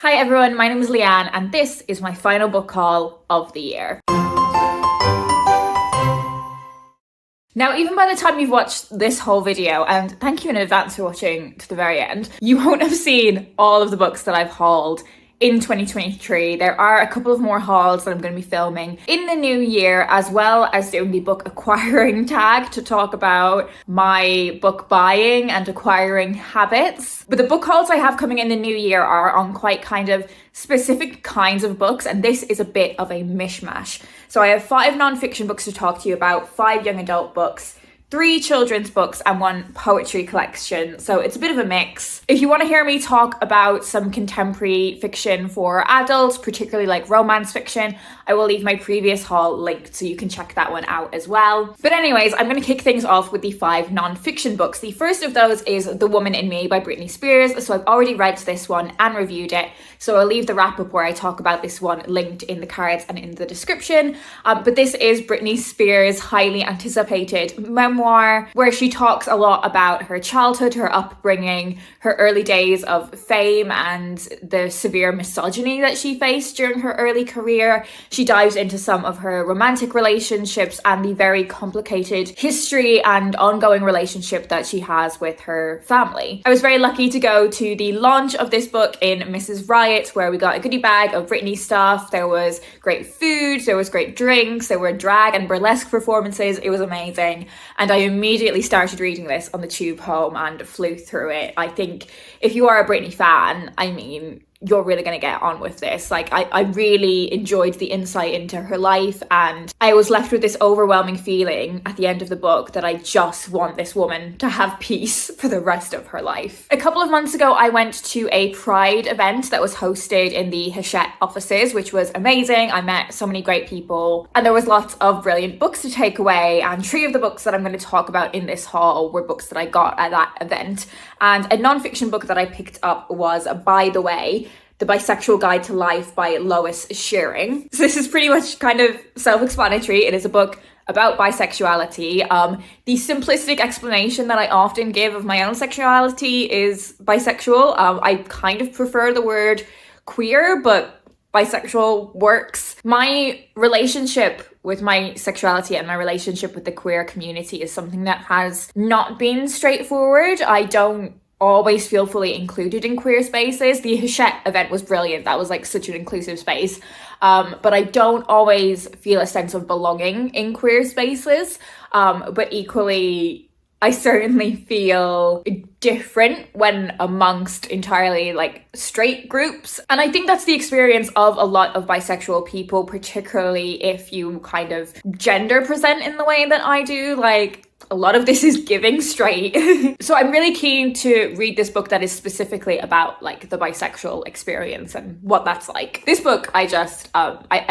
Hi everyone, my name is Leanne and this is my final book haul of the year. Now, even by the time you've watched this whole video, and thank you in advance for watching to the very end, you won't have seen all of the books that I've hauled in 2023. There are a couple of more hauls that I'm going to be filming in the new year, as well as doing the book acquiring tag to talk about my book buying and acquiring habits. But the book hauls I have coming in the new year are on quite kind of specific kinds of books, and this is a bit of a mishmash. So I have 5 non-fiction books to talk to you about, 5 young adult books, 3 children's books and 1 poetry collection. So it's a bit of a mix. If you want to hear me talk about some contemporary fiction for adults, particularly like romance fiction, I will leave my previous haul linked so you can check that one out as well. But anyways, I'm going to kick things off with the 5 non-fiction books. The first of those is The Woman in Me by Britney Spears. So I've already read this one and reviewed it. So I'll leave the wrap up where I talk about this one linked in the cards and in the description. But this is Britney Spears' highly anticipated memoir, where she talks a lot about her childhood, her upbringing, her early days of fame, and the severe misogyny that she faced during her early career. She dives into some of her romantic relationships and the very complicated history and ongoing relationship that she has with her family. I was very lucky to go to the launch of this book in Mrs. Riot, where we got a goodie bag of Britney stuff. There was great food, there was great drinks, there were drag and burlesque performances. It was amazing. And I immediately started reading this on the tube home and flew through it. I think if you are a Britney fan, I mean, you're really going to get on with this. Like, I really enjoyed the insight into her life, and I was left with this overwhelming feeling at the end of the book that I just want this woman to have peace for the rest of her life. A couple of months ago, I went to a Pride event that was hosted in the Hachette offices, which was amazing. I met so many great people, and there was lots of brilliant books to take away, and 3 of the books that I'm going to talk about in this haul were books that I got at that event. And a non-fiction book that I picked up was By the Way, The Bisexual Guide to Life by Lois Shearing. So this is pretty much kind of self-explanatory. It is a book about bisexuality. The simplistic explanation that I often give of my own sexuality is bisexual. I kind of prefer the word queer, but bisexual works. My relationship with my sexuality and my relationship with the queer community is something that has not been straightforward. I don't always feel fully included in queer spaces. The Hachette event was brilliant. That was like such an inclusive space. But I don't always feel a sense of belonging in queer spaces. But equally, I certainly feel different when amongst entirely like straight groups. And I think that's the experience of a lot of bisexual people, particularly if you kind of gender present in the way that I do. Like, a lot of this is giving straight. So I'm really keen to read this book that is specifically about like the bisexual experience and what that's like. This book I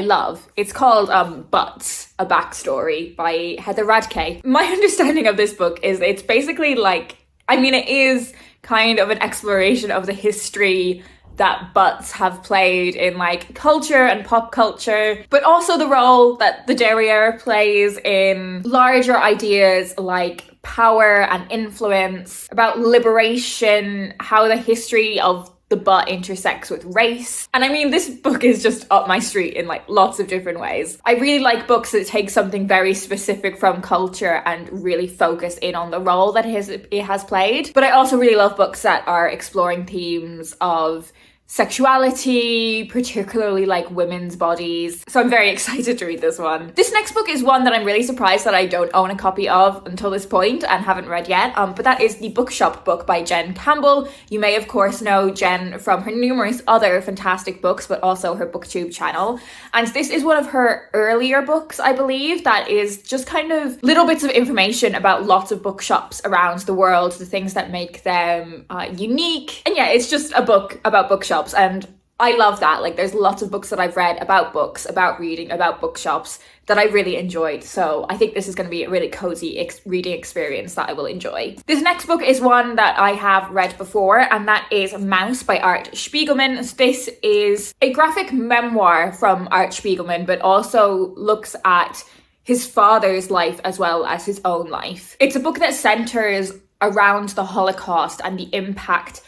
love. It's called Butts, A Backstory by Heather Radke. My understanding of this book is it's basically like, I mean, it is kind of an exploration of the history that butts have played in like culture and pop culture, but also the role that the derriere plays in larger ideas like power and influence, about liberation, how the history of the butt intersects with race. And I mean, this book is just up my street in like lots of different ways. I really like books that take something very specific from culture and really focus in on the role that it has played. But I also really love books that are exploring themes of sexuality, particularly like women's bodies. So I'm very excited to read this one. This next book is one that I'm really surprised that I don't own a copy of until this point and haven't read yet. But that is the Bookshop book by Jen Campbell. You may of course know Jen from her numerous other fantastic books, but also her BookTube channel. And this is one of her earlier books, I believe, that is just kind of little bits of information about lots of bookshops around the world, the things that make them unique. And yeah, it's just a book about bookshops. And I love that. Like, there's lots of books that I've read about books, about reading, about bookshops that I really enjoyed. So I think this is going to be a really cozy reading experience that I will enjoy. This next book is one that I have read before, and that is Mouse by Art Spiegelman. This is a graphic memoir from Art Spiegelman, but also looks at his father's life as well as his own life. It's a book that centers around the Holocaust and the impact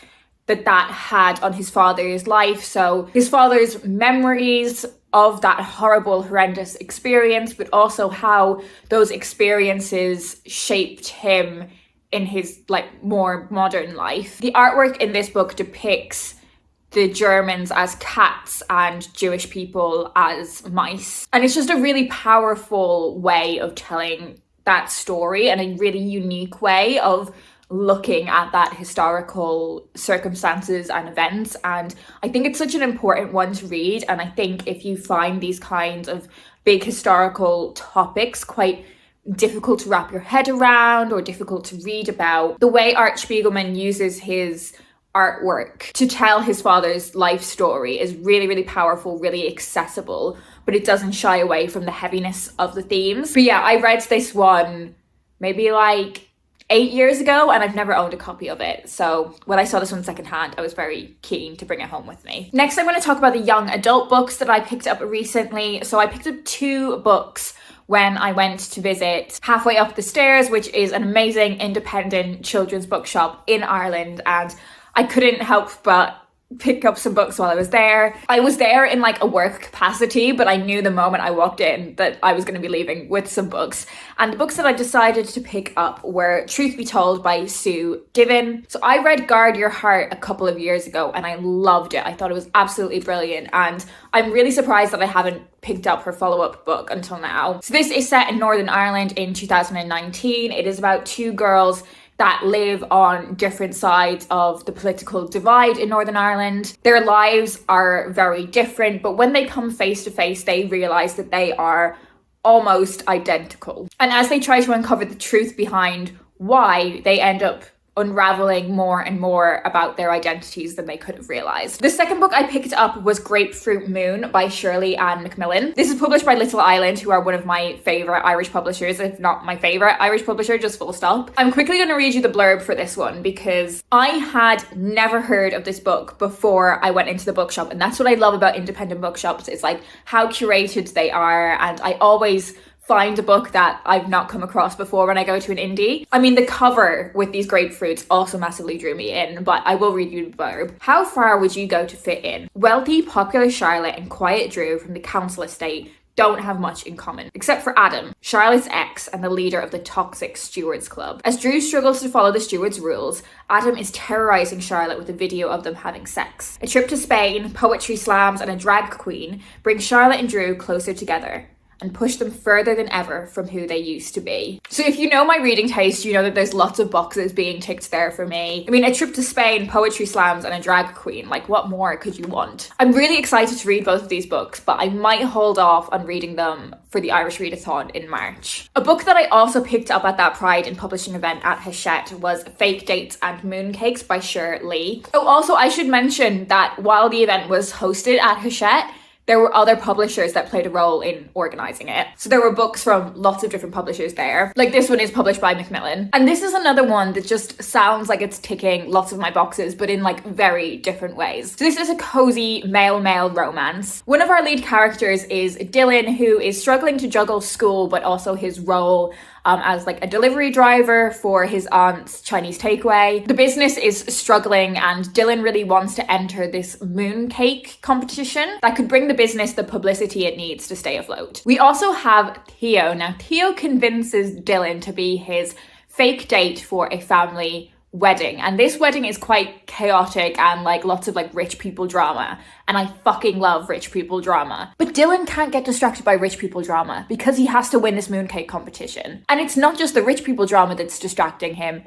that had on his father's life. So his father's memories of that horrible, horrendous experience, but also how those experiences shaped him in his like more modern life. The artwork in this book depicts the Germans as cats and Jewish people as mice. And it's just a really powerful way of telling that story, and a really unique way of looking at that historical circumstances and events. And I think it's such an important one to read. And I think if you find these kinds of big historical topics quite difficult to wrap your head around or difficult to read about, the way Art Spiegelman uses his artwork to tell his father's life story is really, really powerful, really accessible, but it doesn't shy away from the heaviness of the themes. But yeah, I read this one maybe like 8 years ago, and I've never owned a copy of it. So when I saw this one secondhand, I was very keen to bring it home with me. Next, I'm going to talk about the young adult books that I picked up recently. So I picked up 2 books when I went to visit Halfway Up the Stairs, which is an amazing independent children's bookshop in Ireland. And I couldn't help but pick up some books while I was there. I was there in like a work capacity, but I knew the moment I walked in that I was going to be leaving with some books. And the books that I decided to pick up were Truth Be Told by Sue Divin. So I read Guard Your Heart a couple of years ago and I loved it. I thought it was absolutely brilliant. And I'm really surprised that I haven't picked up her follow-up book until now. So this is set in Northern Ireland in 2019. It is about 2 girls that live on different sides of the political divide in Northern Ireland. Their lives are very different, but when they come face to face, they realise that they are almost identical. And as they try to uncover the truth behind why, they end up unraveling more and more about their identities than they could have realized. The second book I picked up was Grapefruit Moon by Shirley Ann Macmillan. This is published by Little Island, who are one of my favorite Irish publishers, if not my favorite Irish publisher, just full stop. I'm quickly going to read you the blurb for this one because I had never heard of this book before I went into the bookshop, and that's what I love about independent bookshops. It's like how curated they are, and I always find a book that I've not come across before when I go to an indie. I mean, the cover with these grapefruits also massively drew me in, but I will read you the blurb. How far would you go to fit in? Wealthy, popular Charlotte and quiet Drew from the council estate don't have much in common, except for Adam, Charlotte's ex and the leader of the toxic Stewards Club. As Drew struggles to follow the Stewards' rules, Adam is terrorizing Charlotte with a video of them having sex. A trip to Spain, poetry slams and a drag queen bring Charlotte and Drew closer together and push them further than ever from who they used to be. So if you know my reading taste, you know that there's lots of boxes being ticked there for me. I mean, a trip to Spain, poetry slams, and a drag queen. Like, what more could you want? I'm really excited to read both of these books, but I might hold off on reading them for the Irish Readathon in March. A book that I also picked up at that Pride and Publishing event at Hachette was Fake Dates and Mooncakes by Cher Lee. Oh, also, I should mention that while the event was hosted at Hachette, there were other publishers that played a role in organising it. So there were books from lots of different publishers there. Like this one is published by Macmillan. And this is another one that just sounds like it's ticking lots of my boxes, but in like very different ways. So this is a cozy male-male romance. One of our lead characters is Dylan, who is struggling to juggle school, but also his role as like a delivery driver for his aunt's Chinese takeaway. The business is struggling and Dylan really wants to enter this mooncake competition that could bring the business the publicity it needs to stay afloat. We also have Theo. Now, Theo convinces Dylan to be his fake date for a family wedding, and this wedding is quite chaotic and like lots of like rich people drama, and I fucking love rich people drama. But Dylan can't get distracted by rich people drama because he has to win this mooncake competition. And it's not just the rich people drama that's distracting him,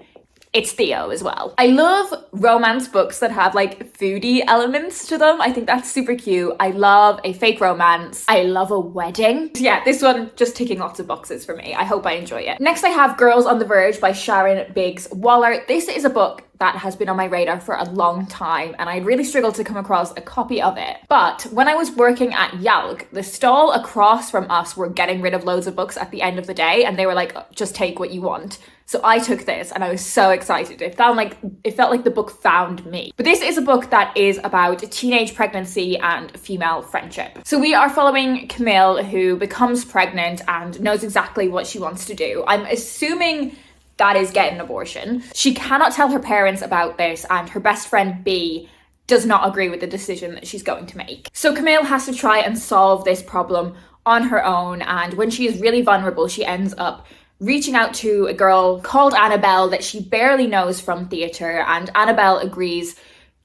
it's Theo as well. I love romance books that have like foodie elements to them. I think that's super cute. I love a fake romance. I love a wedding. So yeah, this one just ticking lots of boxes for me. I hope I enjoy it. Next I have Girls on the Verge by Sharon Biggs Waller. This is a book that has been on my radar for a long time, and I really struggled to come across a copy of it. But when I was working at Yalg, the stall across from us were getting rid of loads of books at the end of the day, and they were like, just take what you want. So I took this and I was so excited. It felt like the book found me. But this is a book that is about teenage pregnancy and female friendship. So we are following Camille, who becomes pregnant and knows exactly what she wants to do. I'm assuming that is get an abortion. She cannot tell her parents about this, and her best friend B does not agree with the decision that she's going to make. So Camille has to try and solve this problem on her own, and when she is really vulnerable, she ends up reaching out to a girl called Annabelle that she barely knows from theatre, and Annabelle agrees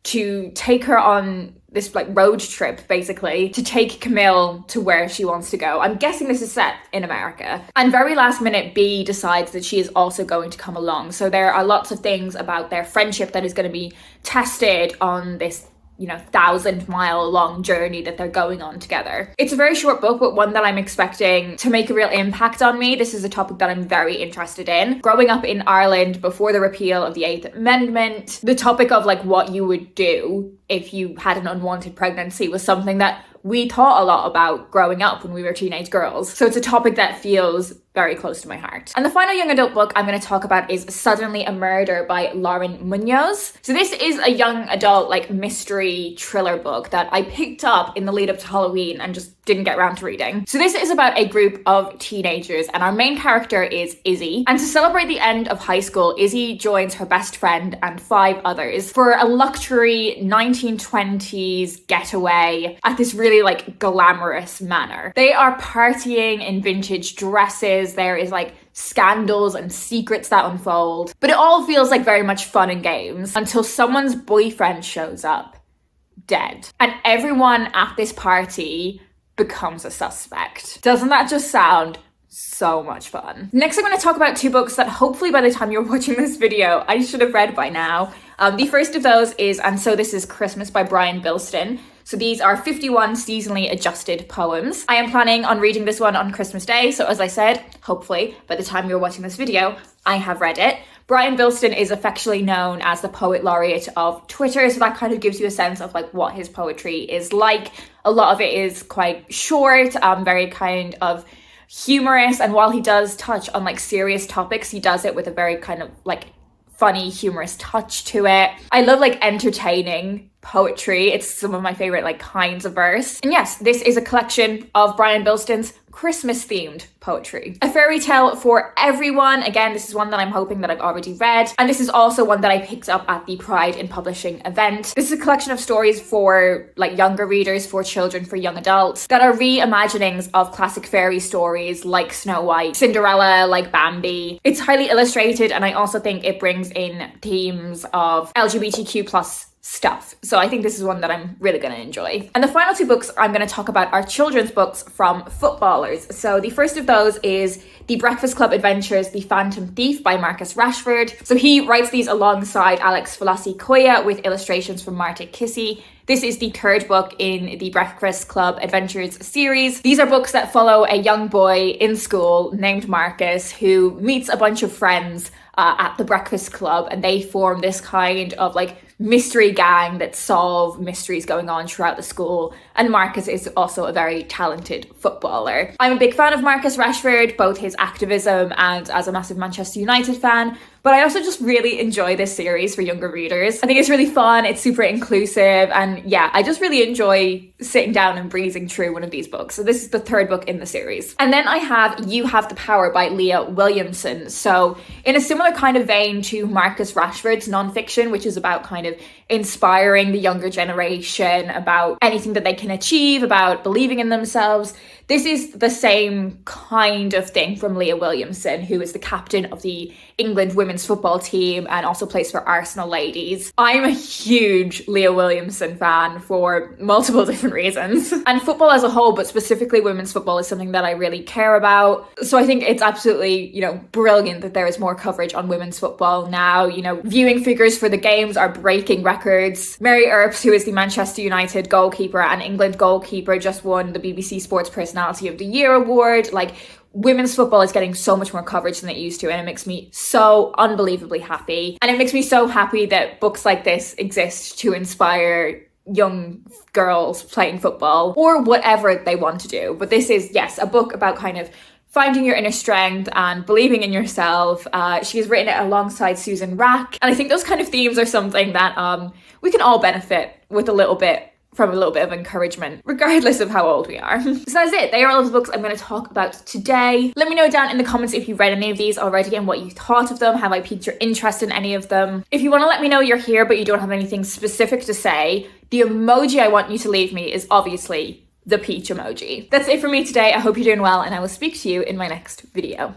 to take her on this like road trip, basically, to take Camille to where she wants to go. I'm guessing this is set in America. And very last minute, B decides that she is also going to come along. So there are lots of things about their friendship that is going to be tested on this 1,000-mile long journey that they're going on together. It's a very short book, but one that I'm expecting to make a real impact on me. This is a topic that I'm very interested in. Growing up in Ireland before the repeal of the 8th Amendment, the topic of like what you would do if you had an unwanted pregnancy was something that we thought a lot about growing up when we were teenage girls. So it's a topic that feels very close to my heart. And the final young adult book I'm going to talk about is Suddenly a Murder by Lauren Munoz. So this is a young adult like mystery thriller book that I picked up in the lead up to Halloween and just didn't get around to reading. So this is about a group of teenagers, and our main character is Izzy. And to celebrate the end of high school, Izzy joins her best friend and 5 others for a luxury 1920s getaway at this really like glamorous manor. They are partying in vintage dresses. There is like scandals and secrets that unfold, but it all feels like very much fun and games until someone's boyfriend shows up dead, and everyone at this party becomes a suspect. Doesn't that just sound so much fun? Next, I'm going to talk about 2 books that hopefully by the time you're watching this video, I should have read by now. The first of those is And So This Is Christmas by Brian Bilston. So these are 51 seasonally adjusted poems. I am planning on reading this one on Christmas Day. So as I said, hopefully by the time you're watching this video, I have read it. Brian Bilston is affectionately known as the poet laureate of Twitter. So that kind of gives you a sense of like what his poetry is like. A lot of it is quite short, very kind of humorous. And while he does touch on like serious topics, he does it with a very kind of like funny, humorous touch to it. I love like entertaining poetry. It's some of my favorite like kinds of verse. And yes, this is a collection of Brian Bilston's Christmas themed poetry. A fairy tale for everyone. Again, this is one that I'm hoping that I've already read. And this is also one that I picked up at the Pride in Publishing event. This is a collection of stories for like younger readers, for children, for young adults that are reimaginings of classic fairy stories like Snow White, Cinderella, like Bambi. It's highly illustrated, and I also think it brings in themes of LGBTQ plus stuff. So I think this is one that I'm really going to enjoy. And the final 2 books I'm going to talk about are children's books from footballers. So the first of those is The Breakfast Club Adventures, The Phantom Thief by Marcus Rashford. So he writes these alongside Alex Falassi-Koya with illustrations from Marta Kissy. This is the 3rd book in the Breakfast Club Adventures series. These are books that follow a young boy in school named Marcus who meets a bunch of friends at the Breakfast Club, and they form this kind of like mystery gang that solve mysteries going on throughout the school. And Marcus is also a very talented footballer. I'm a big fan of Marcus Rashford, both his activism and as a massive Manchester United fan. But I also just really enjoy this series for younger readers. I think it's really fun, it's super inclusive, and yeah, I just really enjoy sitting down and breezing through one of these books. So this is the 3rd book in the series. And then I have You Have the Power by Leah Williamson. So in a similar kind of vein to Marcus Rashford's nonfiction, which is about kind of inspiring the younger generation, about anything that they can achieve, about believing in themselves. This is the same kind of thing from Leah Williamson, who is the captain of the England women's football team and also plays for Arsenal ladies. I'm a huge Leah Williamson fan for multiple different reasons. And football as a whole, but specifically women's football, is something that I really care about. So I think it's absolutely, brilliant that there is more coverage on women's football now. Viewing figures for the games are breaking records. Mary Earps, who is the Manchester United goalkeeper and England goalkeeper, just won the BBC Sports Personality of the Year award. Like, women's football is getting so much more coverage than it used to, and it makes me so unbelievably happy. And it makes me so happy that books like this exist to inspire young girls playing football or whatever they want to do. But this is, yes, a book about kind of finding your inner strength and believing in yourself. She's written it alongside Susan Rack. And I think those kind of themes are something that we can all benefit with a little bit from a little bit of encouragement, regardless of how old we are. So that's it. They are all of the books I'm going to talk about today. Let me know down in the comments if you've read any of these already and what you thought of them. Have I piqued your interest in any of them? If you want to let me know you're here but you don't have anything specific to say, the emoji I want you to leave me is obviously the peach emoji. That's it for me today. I hope you're doing well, and I will speak to you in my next video.